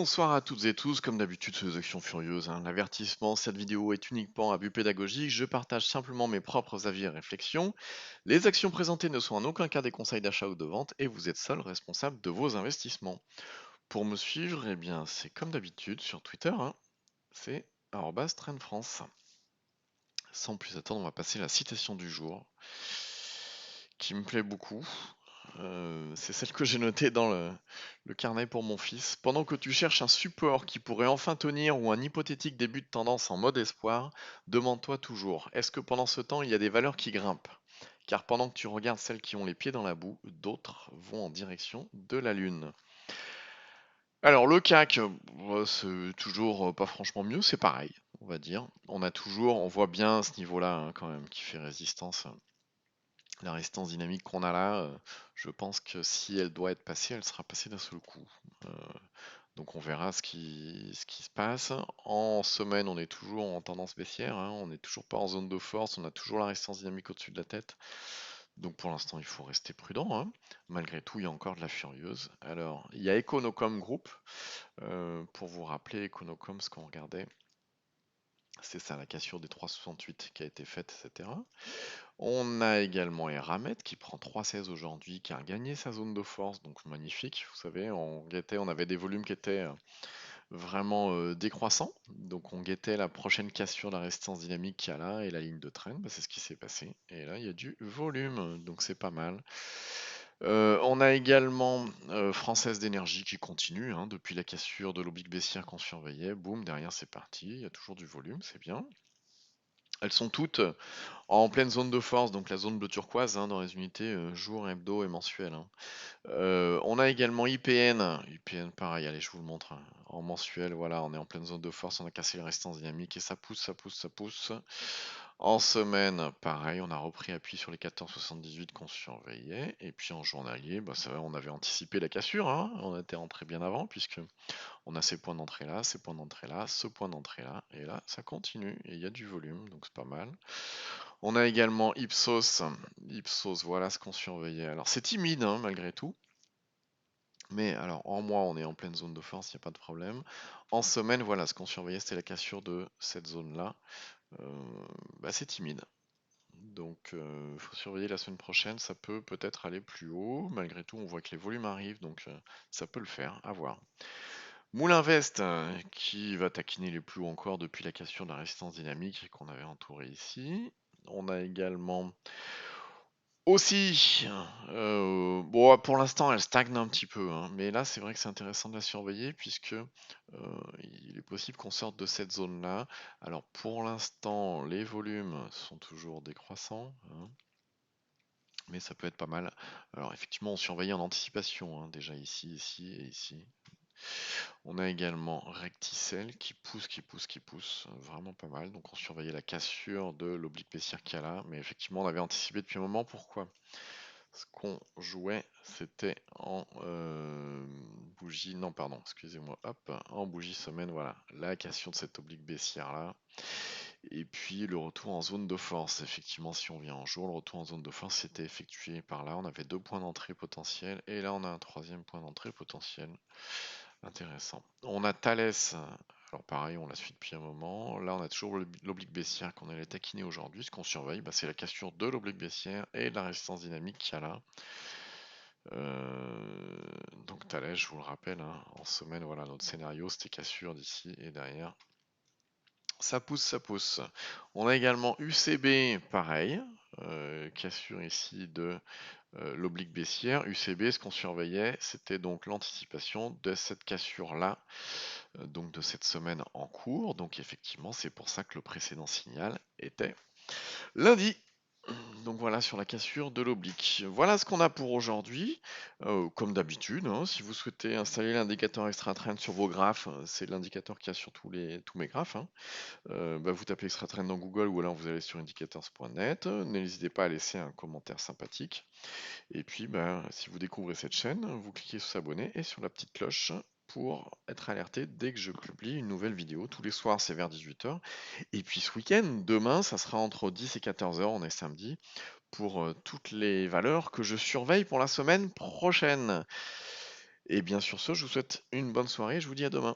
Bonsoir à toutes et tous, comme d'habitude sur les Actions Furieuses, l'avertissement, cette vidéo est uniquement à but pédagogique, je partage simplement mes propres avis et réflexions. Les actions présentées ne sont en aucun cas des conseils d'achat ou de vente et vous êtes seul responsable de vos investissements. Pour me suivre, eh bien c'est comme d'habitude sur Twitter, c'est @trendfrance. Sans plus attendre, on va passer à la citation du jour, qui me plaît beaucoup. C'est celle que j'ai notée dans le carnet pour mon fils. Pendant que tu cherches un support qui pourrait enfin tenir ou un hypothétique début de tendance en mode espoir, demande-toi toujours, est-ce que pendant ce temps il y a des valeurs qui grimpent? Car pendant que tu regardes celles qui ont les pieds dans la boue, d'autres vont en direction de la lune. Alors le CAC, c'est toujours pas franchement mieux, c'est pareil, on va dire. On voit bien ce niveau-là quand même qui fait résistance. La résistance dynamique qu'on a là, je pense que si elle doit être passée, elle sera passée d'un seul coup. Euh, donc on verra ce qui se passe. En semaine, on est toujours en tendance baissière, on n'est toujours pas en zone de force, on a toujours la résistance dynamique au-dessus de la tête. Donc pour l'instant, il faut rester prudent. Malgré tout, il y a encore de la furieuse. Alors, il y a Econocom Group. Pour vous rappeler, Econocom, ce qu'on regardait, c'est ça, la cassure des 3,68 qui a été faite, etc. On a également Eramet qui prend 3,16 aujourd'hui, qui a gagné sa zone de force, donc magnifique. Vous savez, on avait des volumes qui étaient vraiment décroissants, donc on guettait la prochaine cassure de la résistance dynamique qu'il y a là et la ligne de trend, c'est ce qui s'est passé. Et là, il y a du volume, donc c'est pas mal. On a également Française d'énergie qui continue, depuis la cassure de l'oblique baissière qu'on surveillait. Boum, derrière c'est parti, il y a toujours du volume, c'est bien. Elles sont toutes en pleine zone de force, donc la zone bleu turquoise dans les unités jour, hebdo et mensuel. On a également IPN. IPN, pareil, allez, je vous le montre. En mensuel, voilà, on est en pleine zone de force, on a cassé les résistance dynamique et ça pousse, ça pousse, ça pousse. En semaine, pareil, on a repris appui sur les 14,78 qu'on surveillait. Et puis en journalier, bah, ça va, on avait anticipé la cassure, on était rentré bien avant, puisque on a ces points d'entrée là, ces points d'entrée là, ce point d'entrée là, et là, ça continue, et il y a du volume, donc c'est pas mal. On a également Ipsos. Ipsos, voilà ce qu'on surveillait. Alors c'est timide malgré tout. Mais alors en mois on est en pleine zone de force, il n'y a pas de problème. En semaine, voilà, ce qu'on surveillait c'était la cassure de cette zone-là. C'est timide. Donc il faut surveiller la semaine prochaine, ça peut peut-être aller plus haut. Malgré tout, on voit que les volumes arrivent, donc ça peut le faire, à voir. Moulin Vest qui va taquiner les plus hauts encore depuis la cassure de la résistance dynamique qu'on avait entouré ici. On a également aussi, bon, pour l'instant, elle stagne un petit peu, mais là, c'est vrai que c'est intéressant de la surveiller puisque il est possible qu'on sorte de cette zone-là. Alors, pour l'instant, les volumes sont toujours décroissants, mais ça peut être pas mal. Alors, effectivement, on surveillait en anticipation, déjà ici, ici et ici. On a également Recticel qui pousse, qui pousse, qui pousse, vraiment pas mal. Donc, on surveillait la cassure de l'oblique baissière qu'il y a là, mais effectivement, on avait anticipé depuis un moment. Pourquoi? Ce qu'on jouait, c'était en bougie, non pardon, excusez-moi, hop, en bougie semaine, voilà, la cassure de cette oblique baissière là, et puis le retour en zone de force. Effectivement, si on vient en jour, le retour en zone de force s'était effectué par là, on avait deux points d'entrée potentiels, et là on a un troisième point d'entrée potentiel. Intéressant. On a Thales, alors pareil, on la suit depuis un moment. Là, on a toujours l'oblique baissière qu'on allait taquiner aujourd'hui. Ce qu'on surveille, c'est la cassure de l'oblique baissière et de la résistance dynamique qu'il y a là. Donc Thales, je vous le rappelle, en semaine, voilà, notre scénario, c'était cassure d'ici et derrière. Ça pousse, ça pousse. On a également UCB, pareil, cassure ici de l'oblique baissière. UCB, ce qu'on surveillait, c'était donc l'anticipation de cette cassure-là, donc de cette semaine en cours. Donc effectivement, c'est pour ça que le précédent signal était lundi. Donc voilà sur la cassure de l'oblique. Voilà ce qu'on a pour aujourd'hui. Comme d'habitude, si vous souhaitez installer l'indicateur extra trend sur vos graphes, c'est l'indicateur qu'il y a sur tous mes graphes. Vous tapez extra trend dans Google ou alors vous allez sur indicators.net. N'hésitez pas à laisser un commentaire sympathique. Et puis, si vous découvrez cette chaîne, vous cliquez sur s'abonner et sur la petite cloche pour être alerté dès que je publie une nouvelle vidéo. Tous les soirs, c'est vers 18h. Et puis ce week-end, demain, ça sera entre 10 et 14h, on est samedi, pour toutes les valeurs que je surveille pour la semaine prochaine. Et bien sur ce, je vous souhaite une bonne soirée, je vous dis à demain.